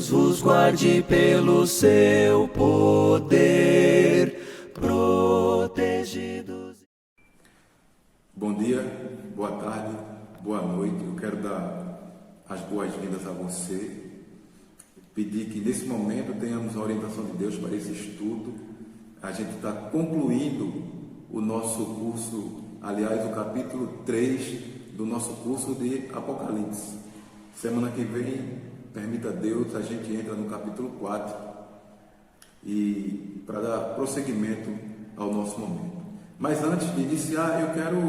Deus vos guarde pelo seu poder, protegidos. Bom dia, boa tarde, boa noite. Eu quero dar as boas-vindas a você, pedir que nesse momento tenhamos a orientação de Deus para esse estudo. A gente está concluindo o nosso curso, aliás, o capítulo 3 do nosso curso de Apocalipse. Semana que vem, permita Deus, a gente entra no capítulo 4 e para dar prosseguimento ao nosso momento. Mas antes de iniciar, eu quero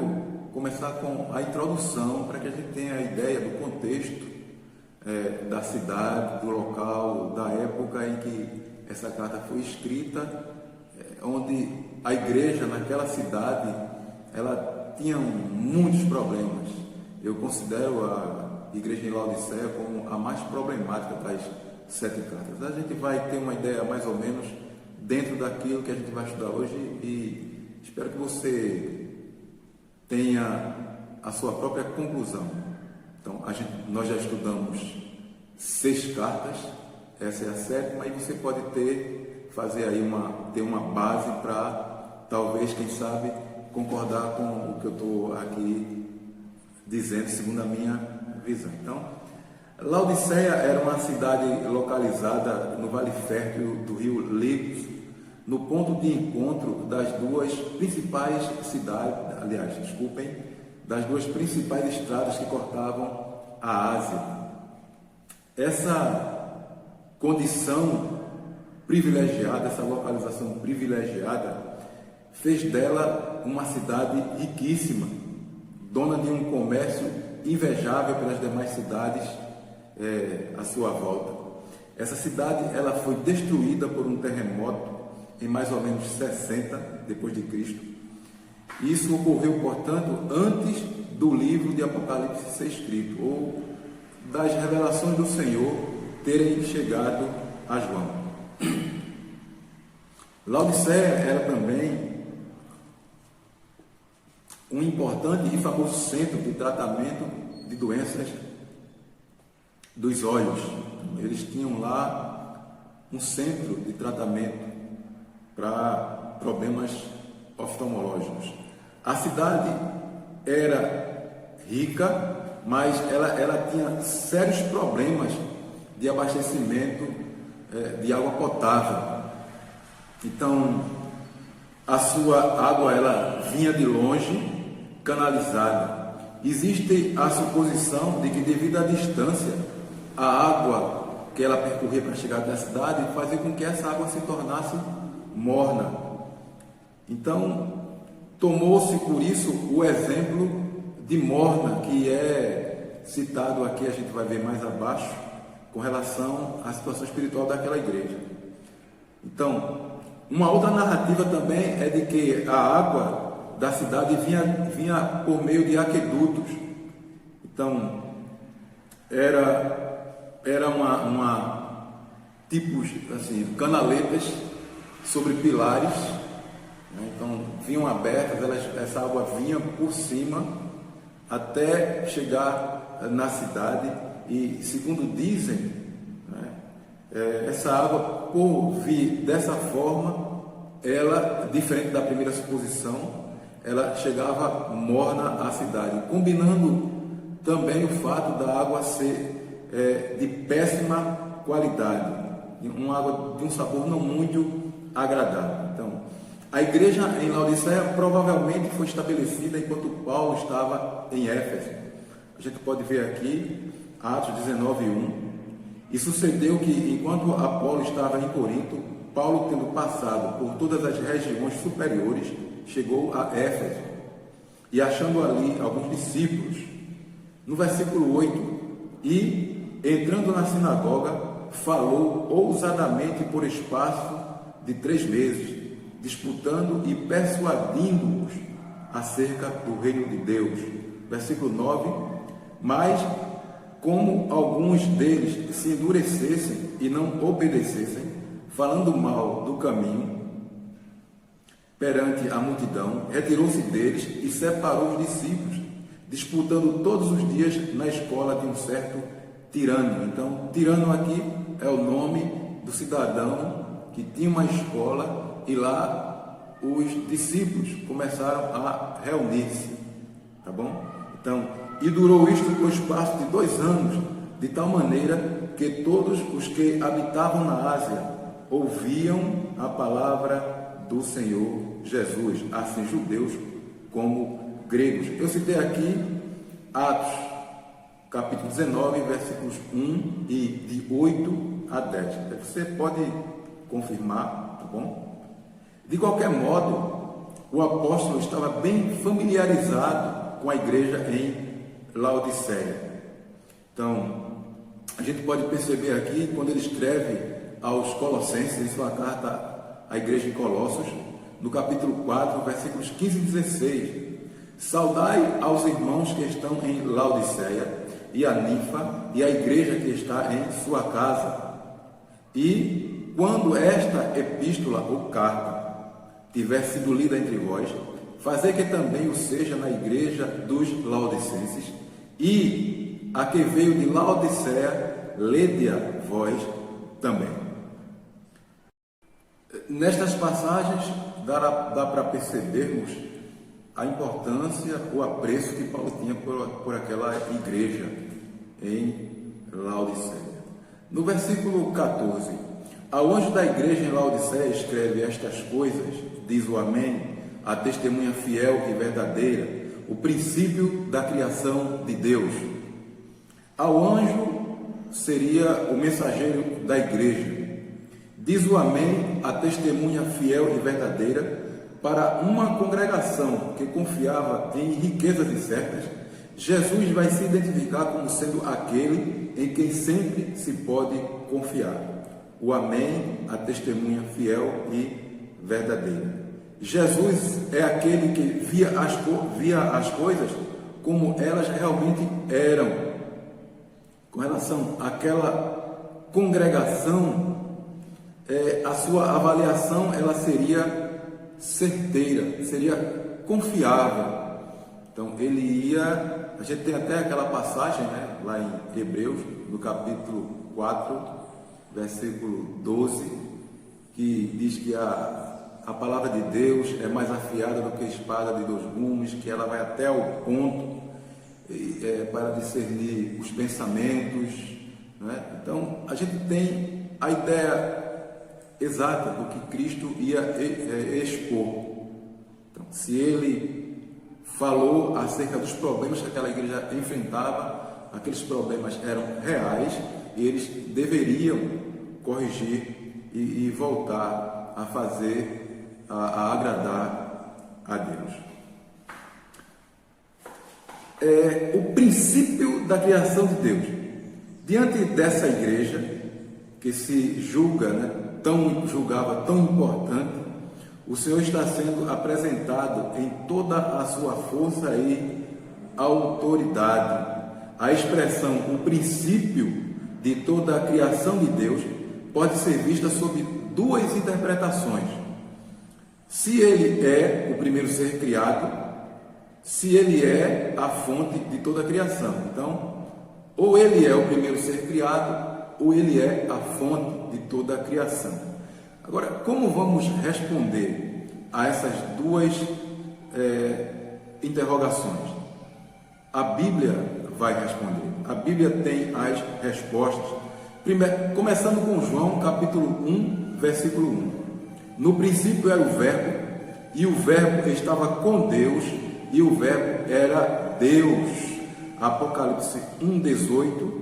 começar com a introdução para que a gente tenha a ideia do contexto da cidade, do local, da época em que essa carta foi escrita, onde a igreja naquela cidade ela tinha muitos problemas. Eu considero a igreja em Laodiceia como a mais problemática das 7 cartas. A gente vai ter uma ideia mais ou menos dentro daquilo que a gente vai estudar hoje e espero que você tenha a sua própria conclusão. Então, nós já estudamos 6 cartas, essa é a 7ª, e você pode fazer aí ter uma base para talvez, quem sabe, concordar com o que eu estou aqui dizendo, segundo a minha visão. Então, Laodiceia era uma cidade localizada no Vale Fértil do rio Ligus, no ponto de encontro das duas principais das duas principais estradas que cortavam a Ásia. Essa condição privilegiada, essa localização privilegiada, fez dela uma cidade riquíssima, dona de um comércio invejável pelas demais cidades à sua volta. Essa cidade ela foi destruída por um terremoto em mais ou menos 60 depois de Cristo. Isso ocorreu, portanto, antes do livro de Apocalipse ser escrito, ou das revelações do Senhor terem chegado a João. Laodiceia era também um importante e famoso centro de tratamento de doenças dos olhos. Eles tinham lá um centro de tratamento para problemas oftalmológicos. A cidade era rica, mas ela tinha sérios problemas de abastecimento de água potável. Então, a sua água ela vinha de longe, canalizada. Existe a suposição de que, devido à distância, a água que ela percorria para chegar até a cidade fazia com que essa água se tornasse morna. Então, tomou-se por isso o exemplo de morna, que é citado aqui, a gente vai ver mais abaixo, com relação à situação espiritual daquela igreja. Então, uma outra narrativa também é de que a água da cidade vinha por meio de aquedutos. Então, era uma tipos assim, canaletas sobre pilares, né? Então vinham abertas, essa água vinha por cima até chegar na cidade e, segundo dizem, né, essa água, por vir dessa forma, ela, diferente da primeira suposição, ela chegava morna à cidade, combinando também o fato da água ser de péssima qualidade, uma água de um sabor não muito agradável. Então, a igreja em Laodiceia provavelmente foi estabelecida enquanto Paulo estava em Éfeso. A gente pode ver aqui Atos 19:1. E sucedeu que, enquanto Apolo estava em Corinto, Paulo, tendo passado por todas as regiões superiores, chegou a Éfeso e, achando ali alguns discípulos, no versículo 8, e, entrando na sinagoga, falou ousadamente por espaço de 3 meses, disputando e persuadindo-os acerca do reino de Deus. Versículo 9, mas como alguns deles se endurecessem e não obedecessem, falando mal do caminho perante a multidão, retirou-se deles e separou os discípulos, disputando todos os dias na escola de um certo tirano. Então, tirano aqui é o nome do cidadão que tinha uma escola e lá os discípulos começaram a reunir-se, tá bom? Então, e durou isto por espaço de 2 anos, de tal maneira que todos os que habitavam na Ásia ouviam a palavra do Senhor Jesus, assim judeus como gregos. Eu citei aqui Atos, capítulo 19, versículos 1 e de 8 a 10. Você pode confirmar, tá bom? De qualquer modo, o apóstolo estava bem familiarizado com a igreja em Laodiceia. Então, a gente pode perceber aqui, quando ele escreve aos Colossenses, em sua carta à igreja em Colossos, no capítulo 4, versículos 15 e 16, saudai aos irmãos que estão em Laodiceia, e a Ninfa, e a igreja que está em sua casa. E, quando esta epístola ou carta tiver sido lida entre vós, fazei que também o seja na igreja dos laodicenses, e a que veio de Laodiceia, lede-a vós também. Nestas passagens dá para percebermos a importância, o apreço que Paulo tinha por aquela igreja em Laodiceia. No versículo 14, ao anjo da igreja em Laodiceia escreve estas coisas, diz o Amém, a testemunha fiel e verdadeira, o princípio da criação de Deus. Ao anjo seria o mensageiro da igreja. Diz o Amém, a testemunha fiel e verdadeira, para uma congregação que confiava em riquezas incertas. Jesus vai se identificar como sendo aquele em quem sempre se pode confiar. O Amém, a testemunha fiel e verdadeira. Jesus é aquele que via as coisas como elas realmente eram. Com relação àquela congregação, a sua avaliação ela seria certeira, seria confiável. Então ele ia, a gente tem até aquela passagem, né, lá em Hebreus, no capítulo 4, versículo 12, que diz que a palavra de Deus é mais afiada do que a espada de 2 gumes, que ela vai até o ponto para discernir os pensamentos, né? Então a gente tem a ideia exata do que Cristo ia expor. Então, se ele falou acerca dos problemas que aquela igreja enfrentava, aqueles problemas eram reais e eles deveriam corrigir e voltar a fazer, a agradar a Deus. O princípio da criação de Deus. Diante dessa igreja que se julgava tão importante, o Senhor está sendo apresentado em toda a sua força e autoridade. A expressão, o princípio de toda a criação de Deus, pode ser vista sob 2 interpretações. Se ele é o primeiro ser criado, se ele é a fonte de toda a criação. Então, ou ele é o primeiro ser criado, ou ele é a fonte de toda a criação. Agora, como vamos responder a essas 2 interrogações? A Bíblia vai responder. A Bíblia tem as respostas. Primeiro, começando com João, capítulo 1, versículo 1. No princípio era o Verbo, e o Verbo estava com Deus, e o Verbo era Deus. Apocalipse 1:18.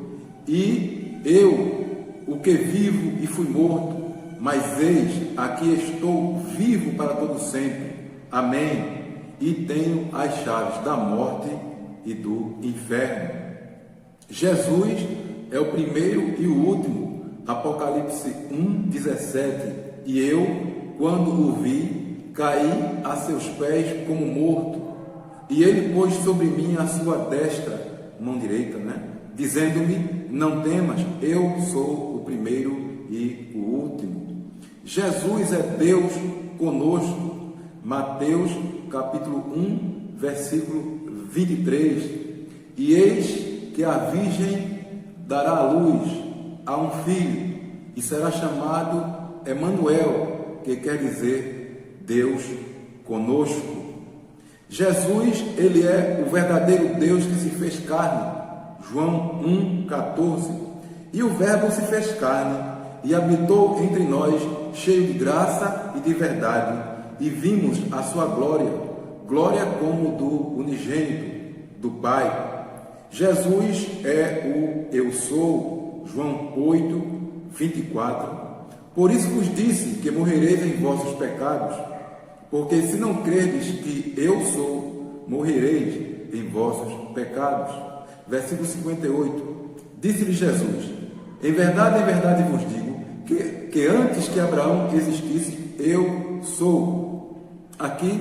E eu, o que vivo e fui morto, mas eis, aqui estou vivo para todo sempre. Amém. E tenho as chaves da morte e do inferno. Jesus é o primeiro e o último. Apocalipse 1:17. E eu, quando o vi, caí a seus pés como morto. E ele pôs sobre mim a sua destra, mão direita, dizendo-me, não temas, eu sou o primeiro e o último. Jesus é Deus conosco. Mateus capítulo 1, versículo 23. E eis que a virgem dará à luz a um filho, e será chamado Emanuel, que quer dizer Deus conosco. Jesus, ele é o verdadeiro Deus que se fez carne, João 1,14. E o Verbo se fez carne e habitou entre nós, cheio de graça e de verdade, e vimos a sua glória, glória como do unigênito do Pai. Jesus é o Eu Sou, João 8,24. Por isso vos disse que morrereis em vossos pecados, porque se não credes que eu sou, morrereis em vossos pecados. Versículo 58. Disse-lhe Jesus: em verdade vos digo, que antes que Abraão existisse, eu sou. Aqui,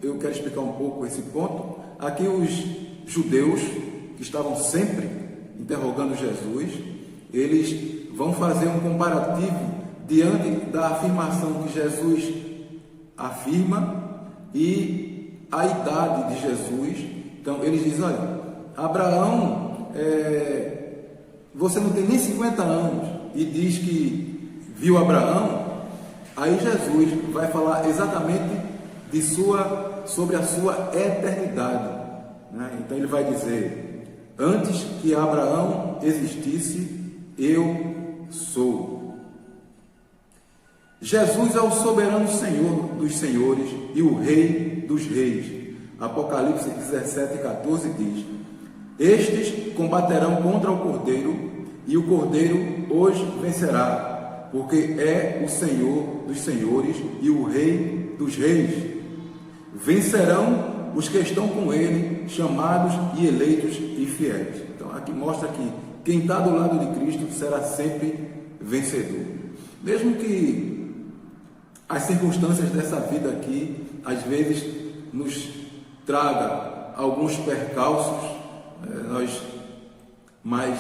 eu quero explicar um pouco esse ponto. Aqui os judeus, que estavam sempre interrogando Jesus, eles vão fazer um comparativo diante da afirmação que Jesus afirma e a idade de Jesus. Então eles dizem: olha, Abraão, você não tem nem 50 anos e diz que viu Abraão. Aí Jesus vai falar exatamente sobre a sua eternidade, né? Então ele vai dizer: antes que Abraão existisse, eu sou. Jesus é o soberano Senhor dos senhores e o Rei dos reis. Apocalipse 17,14 diz: estes combaterão contra o Cordeiro, e o Cordeiro os vencerá, porque é o Senhor dos senhores e o Rei dos reis. Vencerão os que estão com ele, chamados e eleitos e fiéis. Então aqui mostra que quem está do lado de Cristo será sempre vencedor. Mesmo que as circunstâncias dessa vida aqui, às vezes, nos traga alguns percalços, mas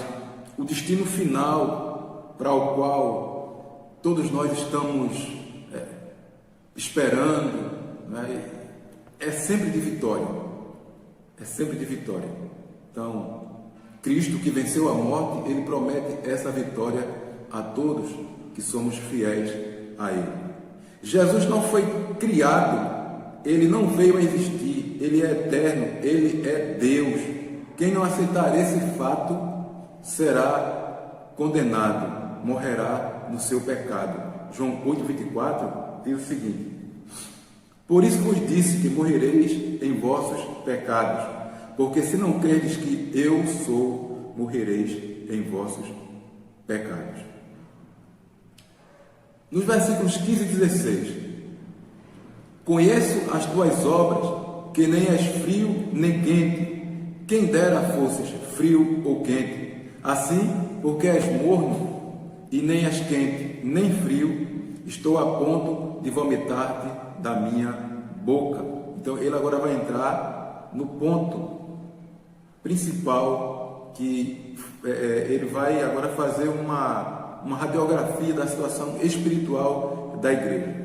o destino final para o qual todos nós estamos esperando, né, é sempre de vitória. É sempre de vitória. Então, Cristo, que venceu a morte, ele promete essa vitória a todos que somos fiéis a ele. Jesus não foi criado, ele não veio a existir, ele é eterno, ele é Deus. Quem não aceitar esse fato será condenado, morrerá no seu pecado. João 8,24 diz o seguinte: por isso vos disse que morrereis em vossos pecados, porque se não credes que eu sou, morrereis em vossos pecados. Nos versículos 15 e 16: conheço as tuas obras, que nem és frio nem quente. Quem dera fosses frio ou quente. Assim, porque és morno e nem és quente nem frio, estou a ponto de vomitar-te da minha boca. Então ele agora vai entrar no ponto principal, que ele vai agora fazer uma radiografia da situação espiritual da igreja.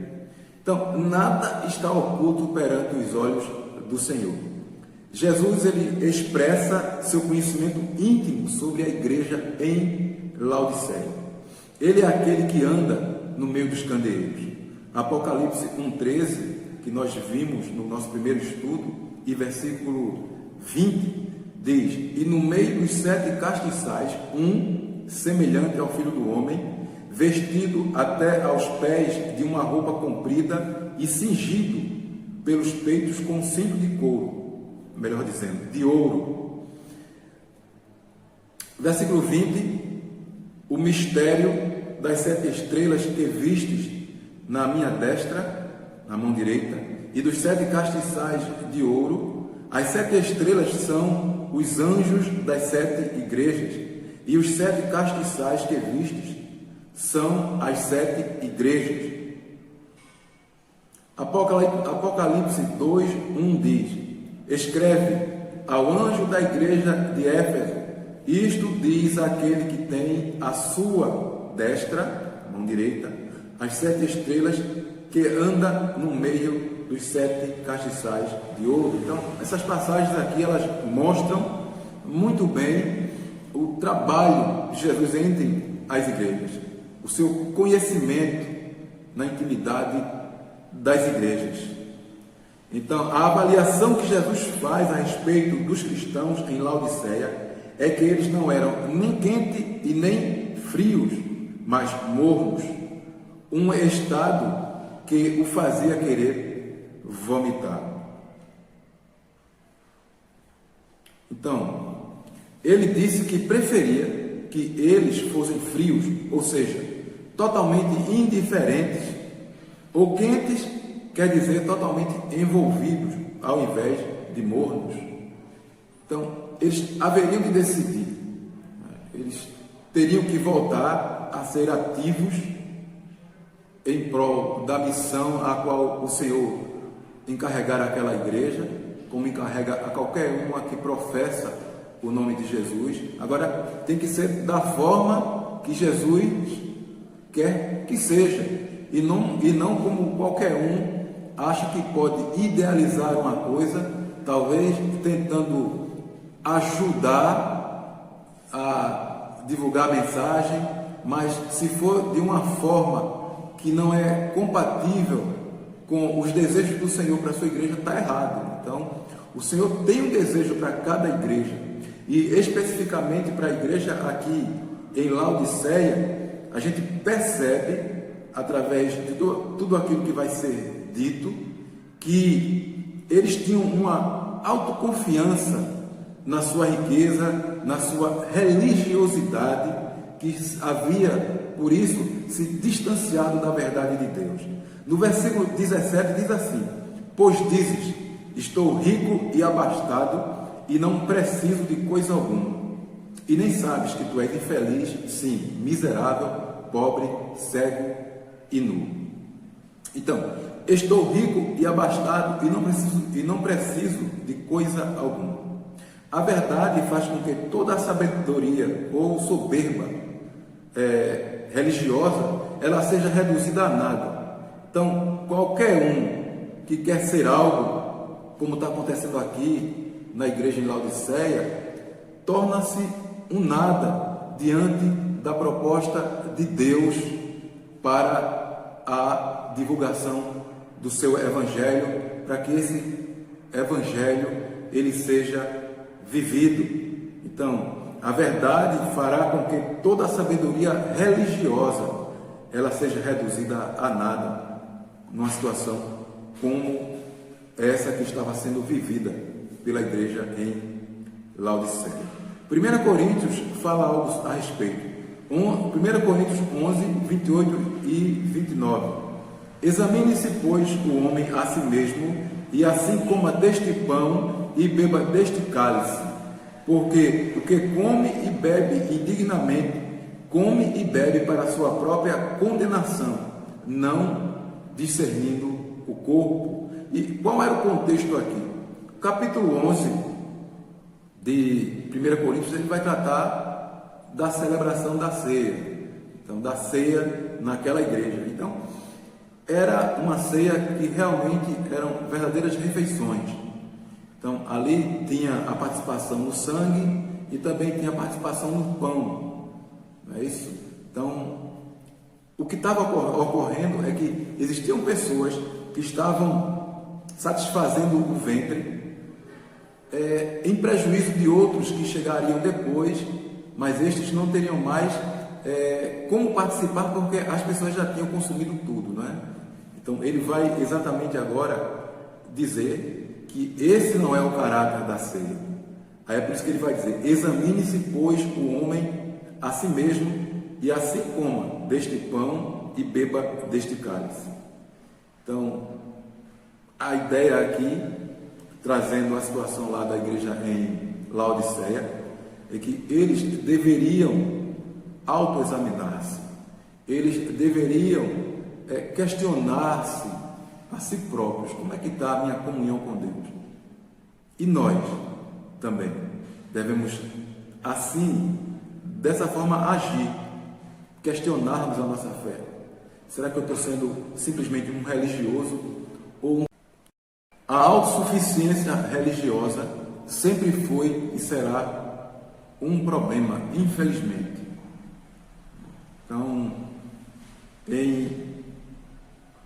Então, nada está oculto perante os olhos do Senhor. Jesus, ele expressa seu conhecimento íntimo sobre a igreja em Laodiceia. Ele é aquele que anda no meio dos candeeiros. Apocalipse 1,13, que nós vimos no nosso primeiro estudo, e versículo 20, diz: e no meio dos 7 castiçais, semelhante ao Filho do Homem, vestido até aos pés de uma roupa comprida e cingido pelos peitos com cinto de couro, melhor dizendo, de ouro. Versículo 20: o mistério das 7 estrelas que vistes na minha destra, na mão direita, e dos 7 castiçais de ouro. As 7 estrelas são os anjos das 7 igrejas, e os 7 castiçais que vistes são as 7 igrejas. Apocalipse 2:1 diz: escreve ao anjo da igreja de Éfeso, isto diz aquele que tem à sua destra, mão direita, as 7 estrelas, que anda no meio dos 7 castiçais de ouro. Então, essas passagens aqui, elas mostram muito bem o trabalho de Jesus entre as igrejas. O o seu conhecimento na intimidade das igrejas. Então, a avaliação que Jesus faz a respeito dos cristãos em Laodiceia é que eles não eram nem quentes e nem frios, mas mornos, um estado que o fazia querer vomitar. Então, ele disse que preferia que eles fossem frios, ou seja, totalmente indiferentes, ou quentes, quer dizer totalmente envolvidos, ao invés de mornos. Então, eles haveriam de decidir, eles teriam que voltar a ser ativos em prol da missão a qual o Senhor encarregara aquela igreja, como encarrega a qualquer uma que professa o nome de Jesus. Agora, tem que ser da forma que Jesus quer que seja, e não como qualquer um acha que pode idealizar uma coisa, talvez tentando ajudar a divulgar a mensagem, mas se for de uma forma que não é compatível com os desejos do Senhor para a sua igreja, está errado. Então, o Senhor tem um desejo para cada igreja, e especificamente para a igreja aqui em Laodiceia, a gente percebe, através de tudo aquilo que vai ser dito, que eles tinham uma autoconfiança na sua riqueza, na sua religiosidade, que havia, por isso, se distanciado da verdade de Deus. No versículo 17 diz assim: pois dizes, estou rico e abastado, e não preciso de coisa alguma, e nem sabes que tu és infeliz, sim, miserável, pobre, cego e nu. Então, estou rico e abastado, e não preciso de coisa alguma. A verdade faz com que toda a sabedoria ou soberba religiosa, ela seja reduzida a nada. Então, qualquer um que quer ser algo, como está acontecendo aqui na igreja em Laodiceia, torna-se um nada diante da proposta de Deus para a divulgação do seu evangelho, para que esse evangelho ele seja vivido. Então, a verdade fará com que toda a sabedoria religiosa ela seja reduzida a nada, numa situação como essa que estava sendo vivida pela igreja em Laodiceia. 1 Coríntios fala algo a respeito. 1 Coríntios 11, 28 e 29. Examine-se, pois, o homem a si mesmo, e assim coma deste pão e beba deste cálice, porque o que come e bebe indignamente, come e bebe para a sua própria condenação, não discernindo o corpo. E qual era o contexto aqui? O capítulo 11 de 1 Coríntios, ele vai tratar da celebração da ceia. Então, da ceia naquela igreja. Então, era uma ceia que realmente eram verdadeiras refeições. Então, ali tinha a participação no sangue e também tinha a participação no pão. Não é isso? Então, o que estava ocorrendo é que existiam pessoas que estavam satisfazendo o ventre em prejuízo de outros que chegariam depois, mas estes não teriam mais como participar, porque as pessoas já tinham consumido tudo, não é? Então, ele vai exatamente agora dizer que esse não é o caráter da ceia. Aí é por isso que ele vai dizer: examine-se, pois, o homem a si mesmo, e assim coma deste pão e beba deste cálice. Então, a ideia aqui, trazendo a situação lá da igreja em Laodiceia, é que eles deveriam autoexaminar-se, eles deveriam questionar-se a si próprios: como é que está a minha comunhão com Deus? E nós também devemos, assim, dessa forma, agir, questionarmos a nossa fé. Será que eu estou sendo simplesmente um religioso ou A autossuficiência religiosa sempre foi e será um problema, infelizmente. Então, em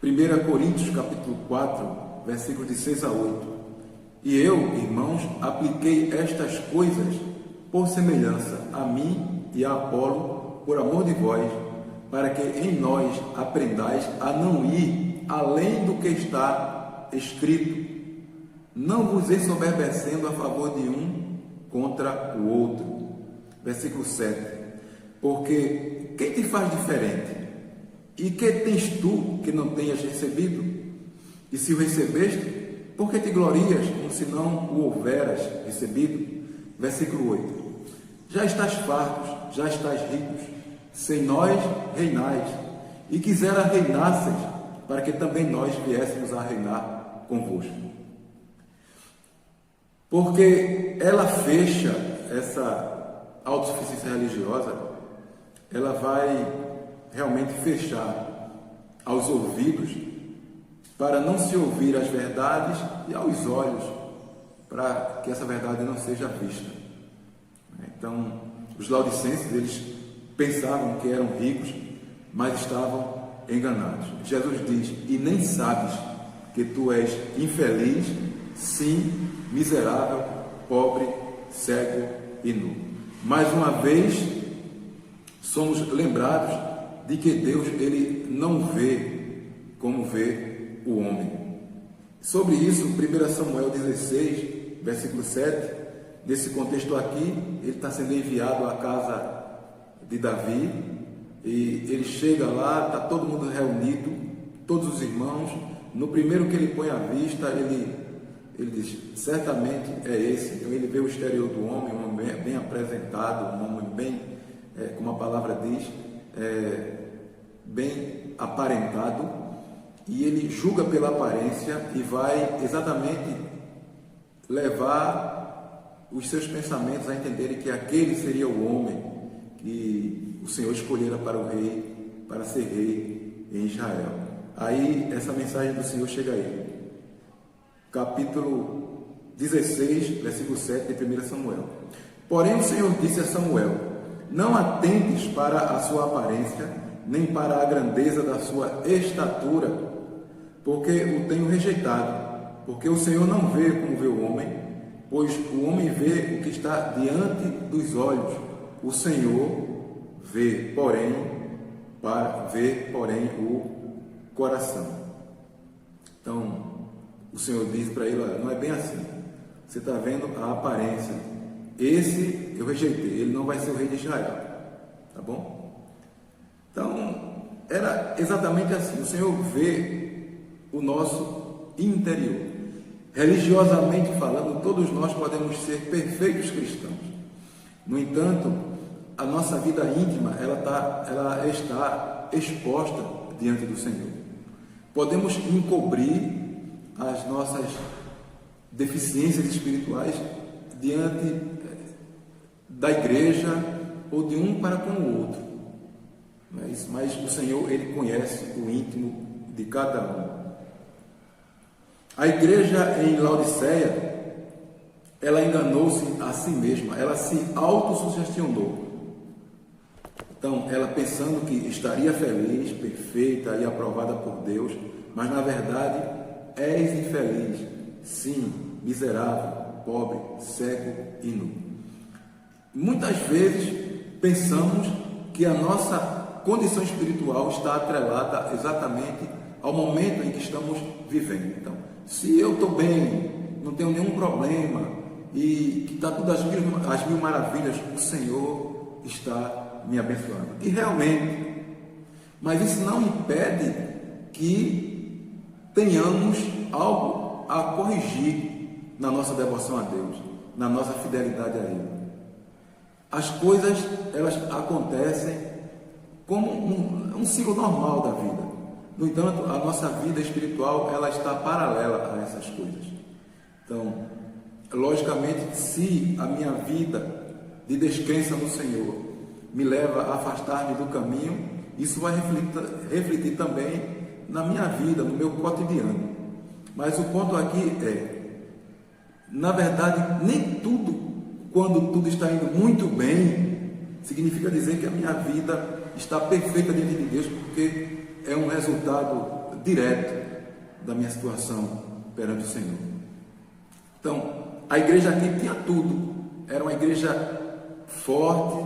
1 Coríntios capítulo 4, versículos de 6 a 8. E eu, irmãos, apliquei estas coisas por semelhança a mim e a Apolo, por amor de vós, para que em nós aprendais a não ir além do que está escrito, não vos ensoberbecendo a favor de um contra o outro. Versículo 7. Porque quem te faz diferente? E que tens tu que não tenhas recebido? E se o recebeste, por que te glorias como se não o houveras recebido? Versículo 8. Já estás fartos, já estás ricos, sem nós reinais, e quisera reinasseis, para que também nós viéssemos a reinar convosco. Porque ela fecha essa autossuficiência religiosa, ela vai realmente fechar aos ouvidos para não se ouvir as verdades e aos olhos para que essa verdade não seja vista. Então, os laodicenses, eles pensavam que eram ricos, mas estavam enganados. Jesus diz: e nem sabes que tu és infeliz, sim, miserável, pobre, cego e nu. Mais uma vez, somos lembrados de que Deus, ele não vê como vê o homem. Sobre isso, 1 Samuel 16, versículo 7, nesse contexto aqui, ele está sendo enviado à casa de Davi, e ele chega lá, está todo mundo reunido, todos os irmãos. No primeiro que ele põe à vista, ele diz: certamente é esse. Então ele vê o exterior do homem, um homem bem apresentado, um homem bem, como a palavra diz, bem aparentado, e ele julga pela aparência e vai exatamente levar os seus pensamentos a entenderem que aquele seria o homem que o Senhor escolhera para o rei, para ser rei em Israel. Aí essa mensagem do Senhor chega a ele. Capítulo 16, versículo 7 de 1 Samuel. Porém o Senhor disse a Samuel: não atentes para a sua aparência, nem para a grandeza da sua estatura, porque o tenho rejeitado. Porque o Senhor não vê como vê o homem, pois o homem vê o que está diante dos olhos. O Senhor vê, porém, o coração. Então, o Senhor diz para ele: olha, não é bem assim. Você está vendo a aparência. Esse eu rejeitei, ele não vai ser o rei de Israel. Tá bom? Então, era exatamente assim. O Senhor vê o nosso interior. Religiosamente falando, todos nós podemos ser perfeitos cristãos. No entanto, a nossa vida íntima, ela está exposta diante do Senhor. Podemos encobrir as nossas deficiências espirituais diante da igreja ou de um para com o outro. Mas o Senhor, ele conhece o íntimo de cada um. A igreja em Laodiceia, ela enganou-se a si mesma, ela se autossugestionou. Então, ela pensando que estaria feliz, perfeita e aprovada por Deus, mas na verdade, és infeliz, sim, miserável, pobre, cego e nu. Muitas vezes pensamos que a nossa condição espiritual está atrelada exatamente ao momento em que estamos vivendo. Então, se eu estou bem, não tenho nenhum problema e que está tudo às mil maravilhas, o Senhor está me abençoando. E realmente, mas isso não impede que tenhamos algo a corrigir na nossa devoção a Deus, na nossa fidelidade a Ele. As coisas, elas acontecem como um ciclo normal da vida. No entanto, a nossa vida espiritual, ela está paralela a essas coisas. Então, logicamente, se a minha vida de descrença no Senhor me leva a afastar-me do caminho, isso vai refletir também na minha vida, no meu cotidiano. Mas o ponto aqui na verdade, nem tudo, quando tudo está indo muito bem, significa dizer que a minha vida está perfeita diante de Deus, porque é um resultado direto da minha situação perante o Senhor. Então, a igreja aqui tinha tudo. Era uma igreja forte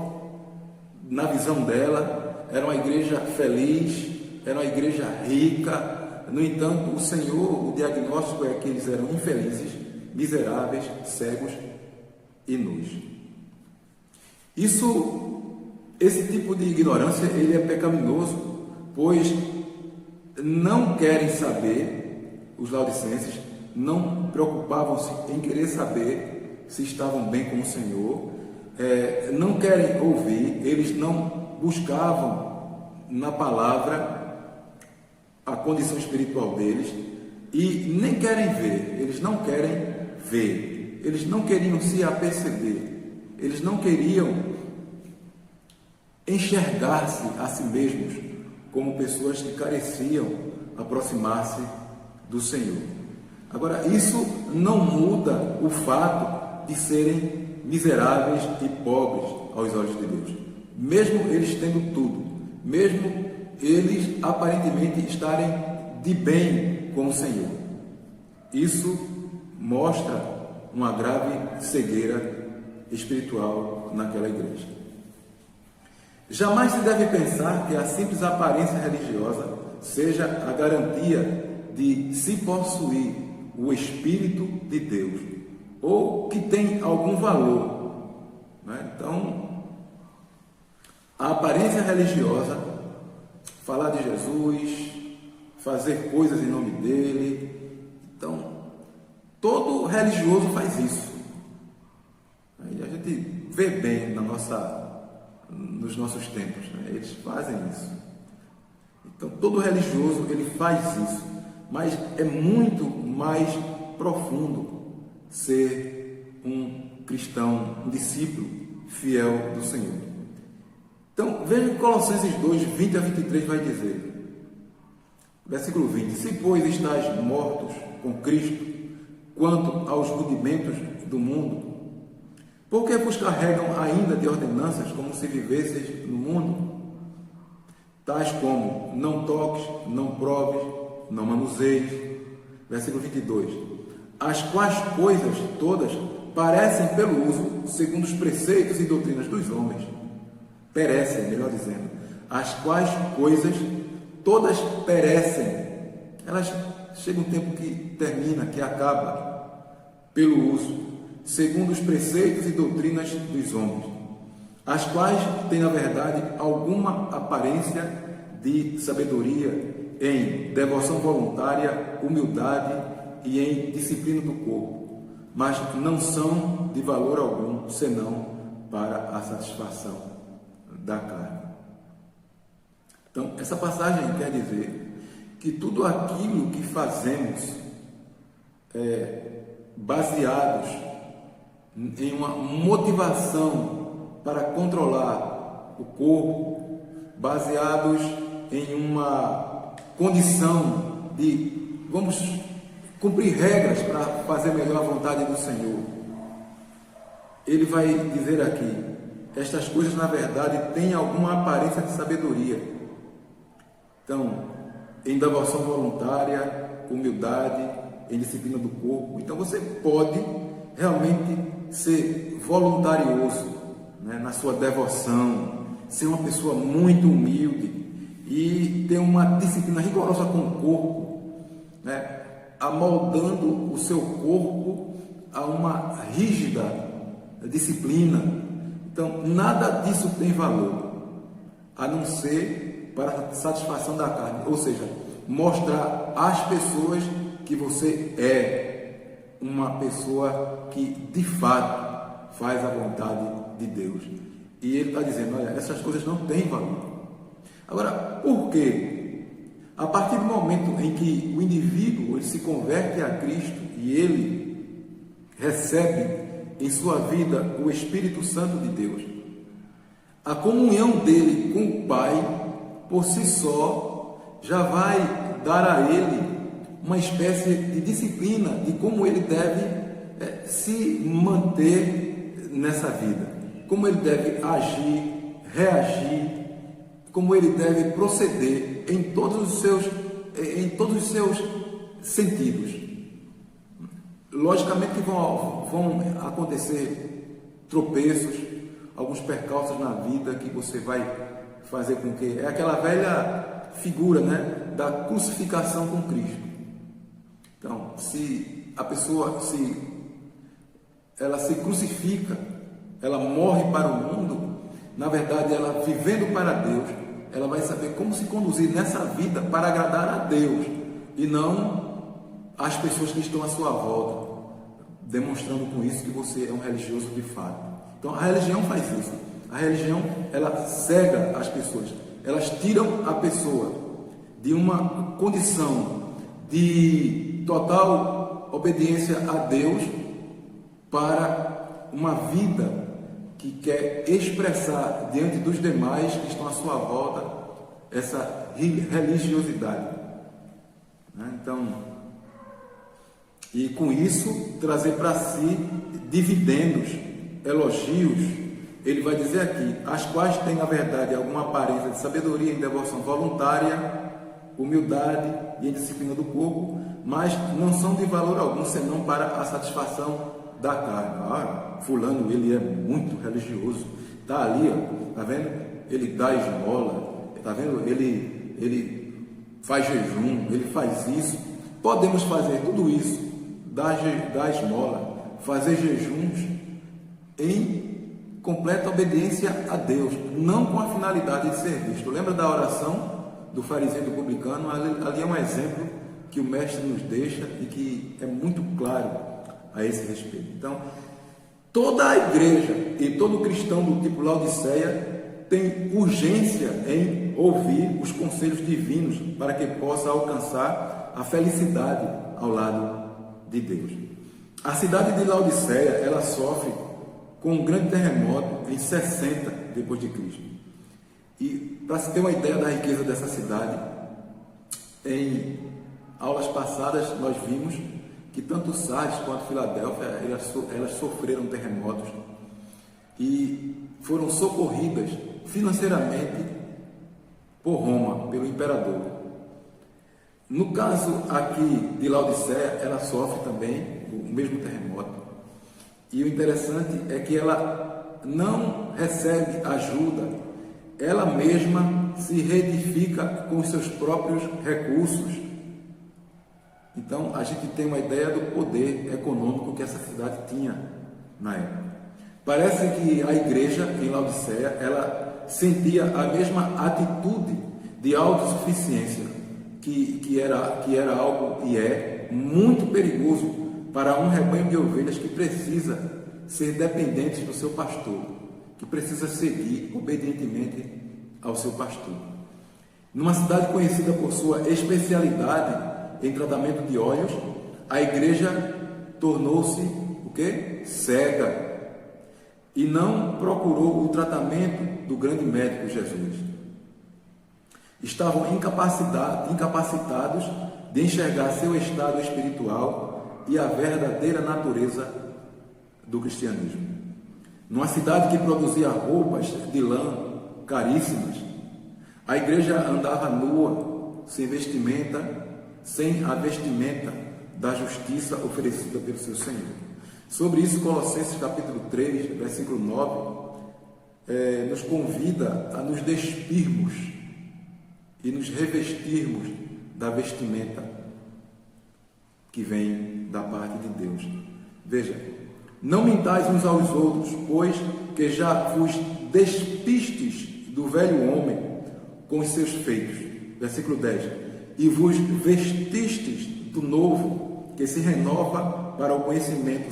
na visão dela, era uma igreja feliz, era uma igreja rica. No entanto, o Senhor, o diagnóstico é que eles eram infelizes, miseráveis, cegos e nus. Esse tipo de ignorância, ele é pecaminoso, pois não querem saber, os laodicenses não preocupavam-se em querer saber se estavam bem com o Senhor, não querem ouvir, eles não buscavam na palavra a condição espiritual deles e nem querem ver, eles não querem ver, eles não queriam se aperceber, eles não queriam enxergar-se a si mesmos como pessoas que careciam aproximar-se do Senhor. Agora, isso não muda o fato de serem miseráveis e pobres aos olhos de Deus. Mesmo eles tendo tudo, mesmo eles aparentemente estarem de bem com o Senhor. Isso mostra uma grave cegueira espiritual naquela igreja. Jamais se deve pensar que a simples aparência religiosa seja a garantia de se possuir o Espírito de Deus, ou que tem algum valor, né? Então, a aparência religiosa, falar de Jesus, fazer coisas em nome dele, então, todo religioso faz isso. Aí a gente vê bem nos nossos tempos, né? Eles fazem isso. Então, todo religioso, ele faz isso, mas é muito mais profundo ser um cristão, um discípulo fiel do Senhor. Então, veja que Colossenses 2, 20 a 23 vai dizer, versículo 20: se, pois, estáis mortos com Cristo quanto aos rudimentos do mundo, por que vos carregam ainda de ordenanças como se vivesseis no mundo? Tais como, não toques, não proves, não manuseies. Versículo 22. As quais coisas todas parecem pelo uso, segundo os preceitos e doutrinas dos homens. Perecem, melhor dizendo. As quais coisas todas perecem. Elas chegam um tempo que termina, que acaba, pelo uso, segundo os preceitos e doutrinas dos homens, as quais têm, na verdade, alguma aparência de sabedoria em devoção voluntária, humildade e em disciplina do corpo, mas não são de valor algum, senão para a satisfação da carne. Então, essa passagem quer dizer que tudo aquilo que fazemos baseados em uma motivação para controlar o corpo, baseados em uma condição de vamos cumprir regras para fazer melhor a vontade do Senhor. Ele vai dizer aqui, estas coisas na verdade têm alguma aparência de sabedoria. Então, em devoção voluntária, humildade, em disciplina do corpo. Então você pode realmente ser voluntarioso, né, na sua devoção, ser uma pessoa muito humilde e ter uma disciplina rigorosa com o corpo, né, amoldando o seu corpo a uma rígida disciplina. Então, nada disso tem valor, a não ser para a satisfação da carne, ou seja, mostrar às pessoas que você é uma pessoa que de fato faz a vontade de Deus. E ele está dizendo, olha, essas coisas não têm valor. Agora, por quê? A partir do momento em que o indivíduo ele se converte a Cristo e ele recebe em sua vida o Espírito Santo de Deus, a comunhão dele com o Pai, por si só, já vai dar a ele uma espécie de disciplina de como ele deve se manter nessa vida, como ele deve agir, reagir, como ele deve proceder em todos os seus sentidos. Logicamente que vão acontecer tropeços, alguns percalços na vida que você vai fazer com que... É aquela velha figura, né, da crucificação com Cristo. Então, se a pessoa ela se crucifica, ela morre para o mundo, na verdade, ela vivendo para Deus, ela vai saber como se conduzir nessa vida para agradar a Deus e não as pessoas que estão à sua volta, demonstrando com isso que você é um religioso de fato. Então, a religião faz isso. A religião, ela cega as pessoas. Elas tiram a pessoa de uma condição de total obediência a Deus para uma vida que quer expressar diante dos demais que estão à sua volta essa religiosidade. Então, e com isso trazer para si dividendos, elogios. Ele vai dizer aqui, as quais têm na verdade alguma aparência de sabedoria e devoção voluntária, humildade e indisciplina do corpo, mas não são de valor algum senão para a satisfação da carne. Fulano, ele é muito religioso, está ali, está vendo? Ele dá esmola, está vendo? Ele faz jejum, ele faz isso. Podemos fazer tudo isso, dar esmola, fazer jejuns em completa obediência a Deus, não com a finalidade de ser visto. Lembra da oração do fariseu e do publicano? Ali é um exemplo que o mestre nos deixa e que é muito claro a esse respeito. Então, toda a igreja e todo cristão do tipo Laodiceia tem urgência em ouvir os conselhos divinos para que possa alcançar a felicidade ao lado de Deus. A cidade de Laodiceia, ela sofre com um grande terremoto em 60 depois de Cristo. E para se ter uma ideia da riqueza dessa cidade, em aulas passadas nós vimos que tanto Sardes quanto Filadélfia, elas sofreram terremotos e foram socorridas financeiramente por Roma, pelo imperador. No caso aqui de Laodiceia, ela sofre também o mesmo terremoto. E o interessante é que ela não recebe ajuda, ela mesma se reedifica com os seus próprios recursos. Então, a gente tem uma ideia do poder econômico que essa cidade tinha na época. Parece que a igreja em Laodiceia, ela sentia a mesma atitude de autossuficiência, que era algo e é muito perigoso para um rebanho de ovelhas que precisa ser dependente do seu pastor, que precisa seguir obedientemente ao seu pastor. Numa cidade conhecida por sua especialidade em tratamento de olhos, a igreja tornou-se o quê? Cega, e não procurou o tratamento do grande médico Jesus. Estavam incapacitados de enxergar seu estado espiritual e a verdadeira natureza do cristianismo. Numa cidade que produzia roupas de lã caríssimas, a igreja andava nua, sem vestimenta, sem a vestimenta da justiça oferecida pelo seu Senhor. Sobre isso, Colossenses capítulo 3, versículo 9, nos convida a nos despirmos e nos revestirmos da vestimenta que vem da parte de Deus. Veja, não mintais uns aos outros, pois que já vos despistes do velho homem com os seus feitos. Versículo 10. E vos vestistes do novo, que se renova para o conhecimento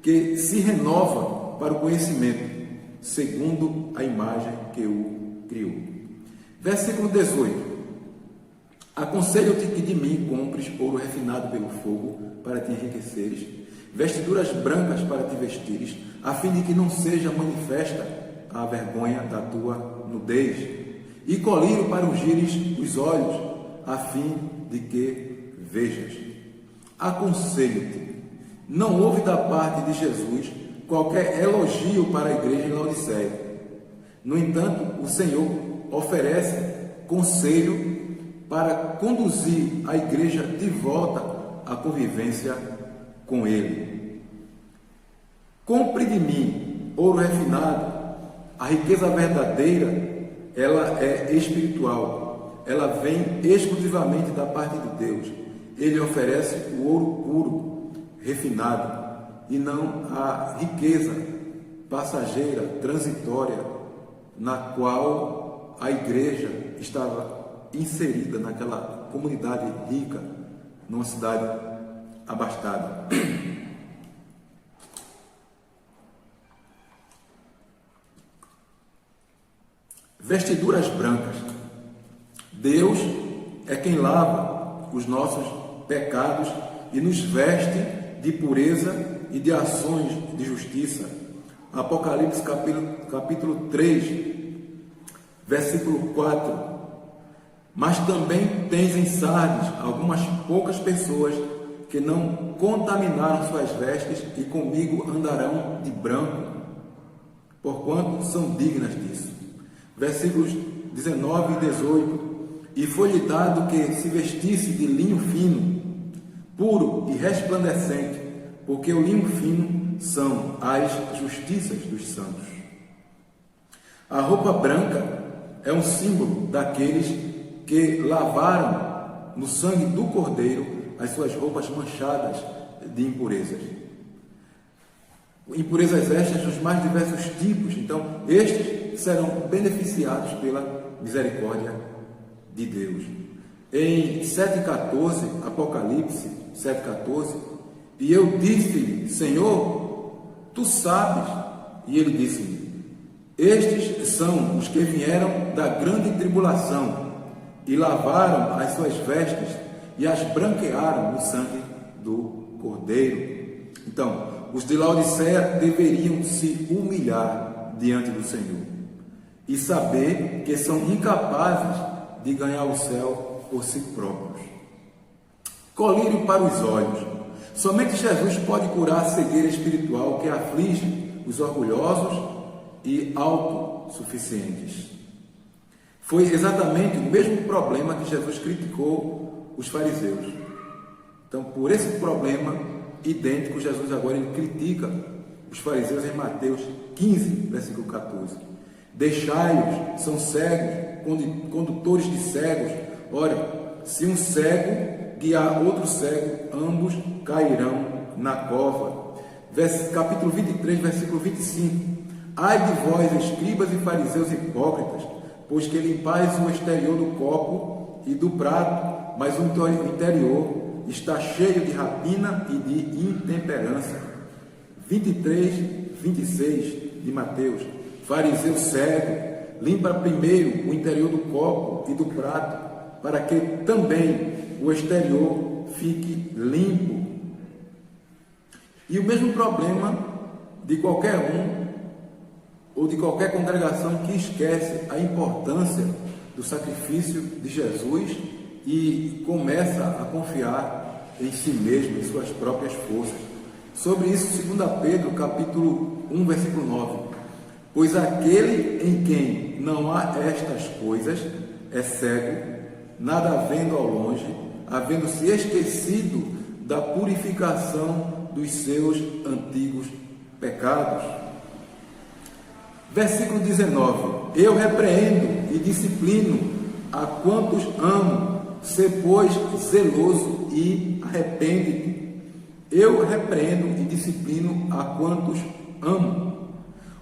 que se renova para o conhecimento, segundo a imagem que o criou. Versículo 18. Aconselho-te que de mim compres ouro refinado pelo fogo, para te enriqueceres, vestiduras brancas para te vestires, a fim de que não seja manifesta a vergonha da tua nudez, e colírio para ungires os olhos, a fim de que vejas. Aconselho-te. Não houve da parte de Jesus qualquer elogio para a igreja em Laodiceia. No entanto, o Senhor oferece conselho para conduzir a igreja de volta à convivência com Ele. Compre de mim ouro refinado. A riqueza verdadeira, ela é espiritual. Ela vem exclusivamente da parte de Deus. Ele oferece o ouro puro, refinado, e não a riqueza passageira, transitória, na qual a igreja estava inserida naquela comunidade rica, numa cidade abastada. Vestiduras brancas. Deus é quem lava os nossos pecados e nos veste de pureza e de ações de justiça. Apocalipse capítulo 3, versículo 4. Mas também tens em Sardes algumas poucas pessoas que não contaminaram suas vestes e comigo andarão de branco, porquanto são dignas disso. Versículos 19 e 18. E foi-lhe dado que se vestisse de linho fino, puro e resplandecente, porque o linho fino são as justiças dos santos. A roupa branca é um símbolo daqueles que lavaram no sangue do Cordeiro as suas roupas manchadas de impurezas. Impurezas estas dos mais diversos tipos. Então, estes serão beneficiados pela misericórdia de Deus. Em 7,14, Apocalipse 7,14, e eu disse-lhe, Senhor, tu sabes. E ele disse-me, estes são os que vieram da grande tribulação e lavaram as suas vestes e as branquearam no sangue do Cordeiro. Então, os de Laodiceia deveriam se humilhar diante do Senhor e saber que são incapazes de ganhar o céu por si próprios. Colírio para os olhos. Somente Jesus pode curar a cegueira espiritual que aflige os orgulhosos e autossuficientes. Foi exatamente o mesmo problema que Jesus criticou os fariseus. Então, por esse problema idêntico, Jesus agora ele critica os fariseus em Mateus 15, versículo 14. Deixai-os, são cegos, condutores de cegos. Ora, se um cego guiar outro cego, ambos cairão na cova. Capítulo 23, versículo 25. Ai de vós, escribas e fariseus hipócritas, pois que limpais o exterior do copo e do prato, mas o interior está cheio de rapina e de intemperança. 23, 26 de Mateus. Fariseu cego, limpa primeiro o interior do copo e do prato, para que também o exterior fique limpo. E o mesmo problema de qualquer um ou de qualquer congregação que esquece a importância do sacrifício de Jesus e começa a confiar em si mesmo, em suas próprias forças. Sobre isso, 2 Pedro, capítulo 1, versículo 9. Pois aquele em quem não há estas coisas é cego, nada vendo ao longe, havendo se esquecido da purificação dos seus antigos pecados. Versículo 19. Eu repreendo e disciplino a quantos amo, sê pois zeloso e arrepende-te. Eu repreendo e disciplino a quantos amo.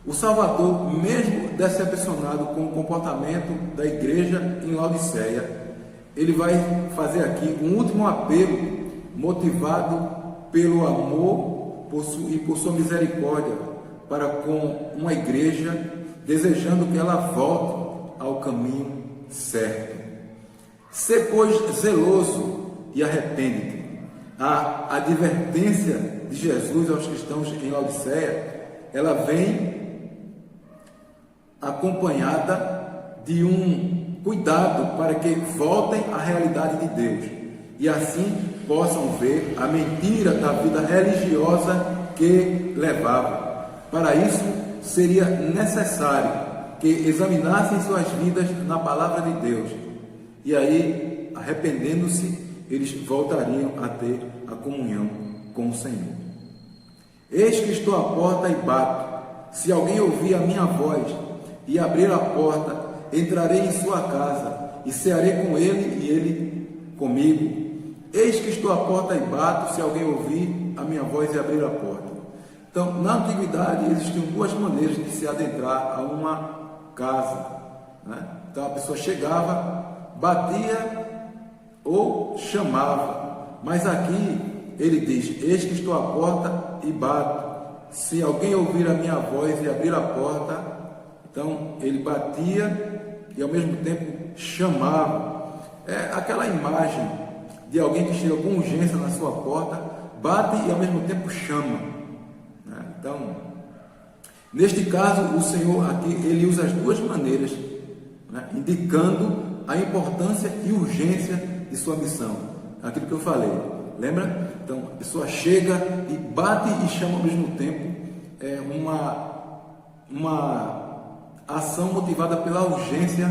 O Salvador, mesmo decepcionado com o comportamento da igreja em Laodiceia, ele vai fazer aqui um último apelo, motivado pelo amor e por sua misericórdia, para com uma igreja, desejando que ela volte ao caminho certo. Sê, pois, zeloso e arrepende-te. A advertência de Jesus aos cristãos em Laodiceia, ela vem acompanhada de um cuidado para que voltem à realidade de Deus e assim possam ver a mentira da vida religiosa que levavam. Para isso seria necessário que examinassem suas vidas na palavra de Deus. E aí, arrependendo-se, eles voltariam a ter a comunhão com o Senhor. Eis que estou à porta e bato. Se alguém ouvir a minha voz e abrir a porta, entrarei em sua casa e cearei com ele e ele comigo. Eis que estou à porta e bato, se alguém ouvir a minha voz e abrir a porta. Então, na antiguidade, existiam duas maneiras de se adentrar a uma casa, né? Então, a pessoa chegava, batia ou chamava. Mas aqui, ele diz, eis que estou à porta e bato. Se alguém ouvir a minha voz e abrir a porta, então ele batia e ao mesmo tempo chamava. É aquela imagem de alguém que chega com urgência na sua porta, bate e ao mesmo tempo chama, né? Então, neste caso, o Senhor aqui, ele usa as duas maneiras, né? Indicando a importância e urgência de sua missão. Aquilo que eu falei, lembra? Então, a pessoa chega e bate e chama ao mesmo tempo. É uma ação motivada pela urgência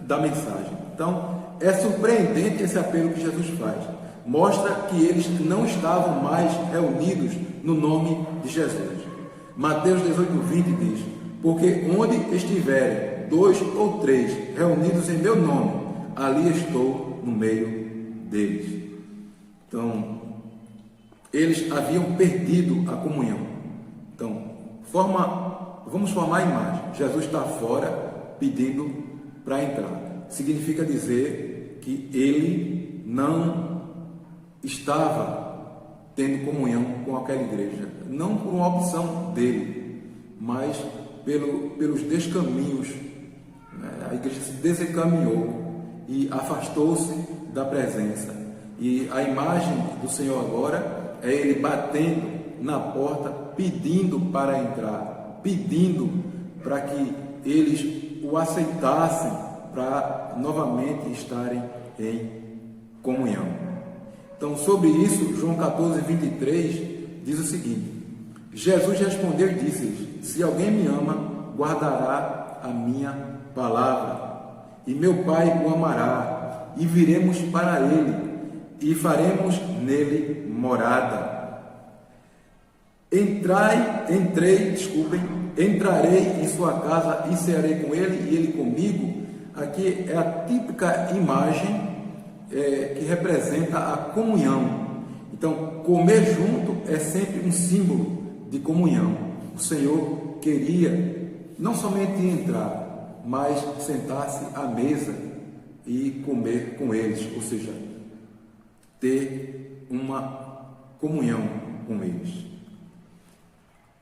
da mensagem. Então, é surpreendente esse apelo que Jesus faz. Mostra que eles não estavam mais reunidos no nome de Jesus. Mateus 18:20 diz, porque onde estiverem 2 ou 3 reunidos em meu nome, ali estou no meio deles. Então, eles haviam perdido a comunhão. Então, vamos formar a imagem. Jesus está fora pedindo para entrar. Significa dizer que ele não estava tendo comunhão com aquela igreja. Não por uma opção dele, mas pelos descaminhos. A igreja se desencaminhou e afastou-se da presença. E a imagem do Senhor agora é ele batendo na porta, pedindo para entrar, pedindo para que eles o aceitassem, para novamente estarem em comunhão. Então, sobre isso, João 14:23 diz o seguinte: Jesus respondeu e disse-lhes: se alguém me ama, guardará a minha palavra, e meu Pai o amará, e viremos para ele, e faremos nele morada. Entrarei em sua casa e cearei com ele e ele comigo. Aqui é a típica imagem que representa a comunhão. Então, comer junto é sempre um símbolo de comunhão. O Senhor queria não somente entrar, mas sentar-se à mesa e comer com eles, ou seja, ter uma comunhão com eles.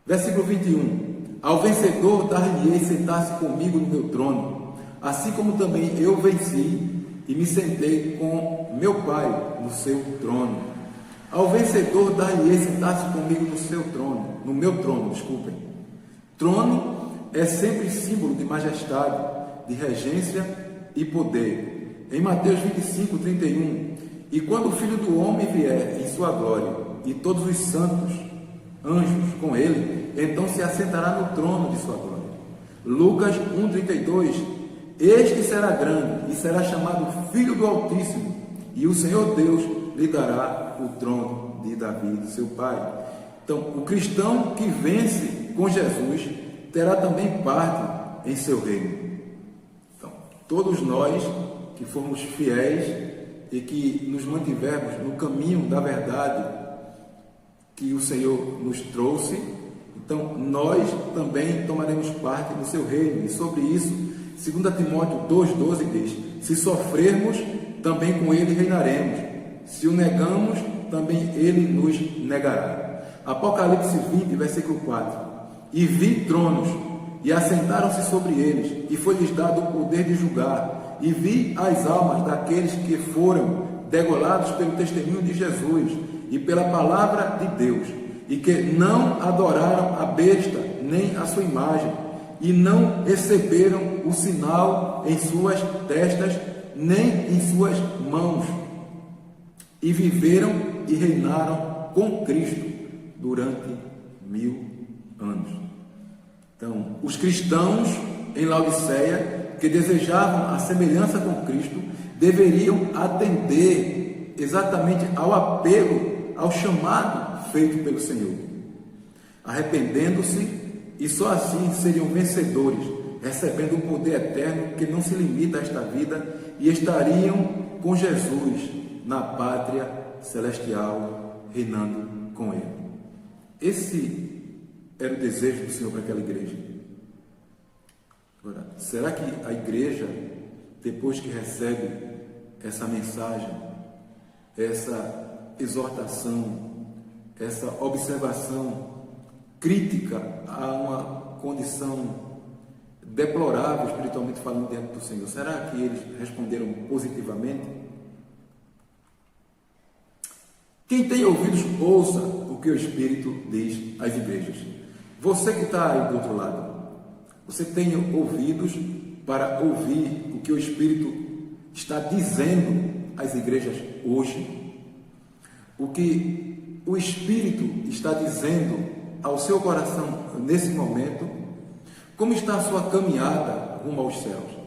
Versículo 21. Ao vencedor dar-lhe-ei sentar-se comigo no meu trono, assim como também eu venci e me sentei com meu Pai no seu trono. Ao vencedor dar-lhe-ei sentar-se comigo no seu trono, no meu trono, desculpem. Trono é sempre símbolo de majestade, de regência e poder. Em Mateus 25:31, e quando o Filho do Homem vier em sua glória, e todos os santos, anjos com ele, então se assentará no trono de sua glória. Lucas 1:32, este será grande e será chamado Filho do Altíssimo, e o Senhor Deus lhe dará o trono de Davi, seu pai. Então, o cristão que vence com Jesus terá também parte em seu reino. Então, todos nós que formos fiéis e que nos mantivermos no caminho da verdade que o Senhor nos trouxe, então nós também tomaremos parte no seu reino. E sobre isso, 2 Timóteo 2,12 diz: se sofrermos, também com ele reinaremos. Se o negamos, também ele nos negará. Apocalipse 20, versículo 4. E vi tronos, e assentaram-se sobre eles, e foi-lhes dado o poder de julgar. E vi as almas daqueles que foram degolados pelo testemunho de Jesus e pela palavra de Deus, e que não adoraram a besta nem a sua imagem, e não receberam o sinal em suas testas nem em suas mãos, e viveram e reinaram com Cristo durante 1000 anos. Então, os cristãos em Laodiceia, que desejavam a semelhança com Cristo, deveriam atender exatamente ao apelo, ao chamado feito pelo Senhor, arrependendo-se, e só assim seriam vencedores, recebendo um poder eterno que não se limita a esta vida, e estariam com Jesus na pátria celestial, reinando com Ele. Esse era o desejo do Senhor para aquela igreja. Agora, será que a igreja, depois que recebe essa mensagem, essa exortação, essa observação crítica a uma condição deplorável, espiritualmente falando, diante do Senhor, será que eles responderam positivamente? Quem tem ouvidos, ouça o que o Espírito diz às igrejas. Você que está aí do outro lado, você tem ouvidos para ouvir o que o Espírito está dizendo às igrejas hoje? O que o Espírito está dizendo ao seu coração nesse momento? Como está a sua caminhada rumo aos céus?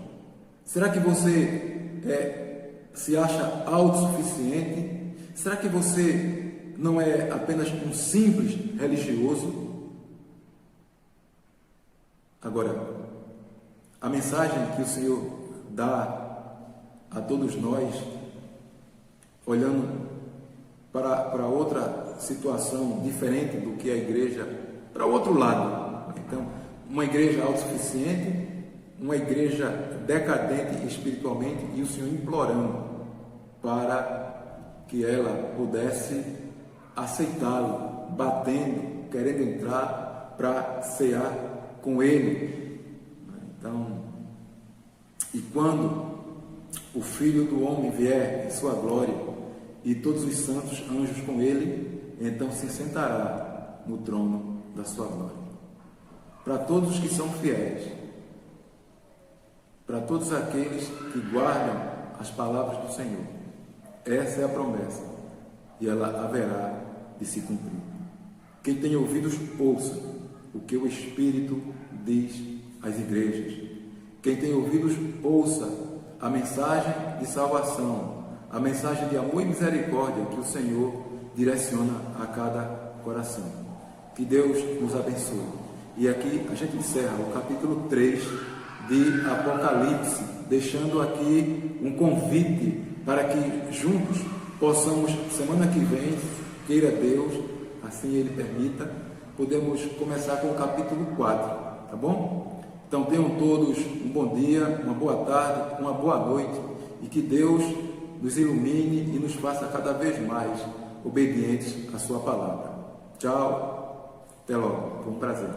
Será que você se acha autossuficiente? Será que você não é apenas um simples religioso? Agora, a mensagem que o Senhor dá a todos nós, olhando para outra situação diferente do que a igreja, para o outro lado. Então, uma igreja autossuficiente, uma igreja decadente espiritualmente, e o Senhor implorando para que ela pudesse aceitá-lo, batendo, querendo entrar para cear com Ele. Então, e quando o Filho do Homem vier em sua glória e todos os santos anjos com Ele, então se sentará no trono da sua glória. Para todos os que são fiéis, para todos aqueles que guardam as palavras do Senhor, essa é a promessa, e ela haverá de se cumprir. Quem tem ouvidos, ouça o que o Espírito diz às igrejas. Quem tem ouvidos, ouça a mensagem de salvação, a mensagem de amor e misericórdia que o Senhor direciona a cada coração. Que Deus nos abençoe. E aqui a gente encerra o capítulo 3 de Apocalipse, deixando aqui um convite para que juntos possamos, semana que vem, queira Deus, assim Ele permita, podemos começar com o capítulo 4, tá bom? Então tenham todos um bom dia, uma boa tarde, uma boa noite, e que Deus nos ilumine e nos faça cada vez mais obedientes à sua palavra. Tchau, até logo, foi um prazer.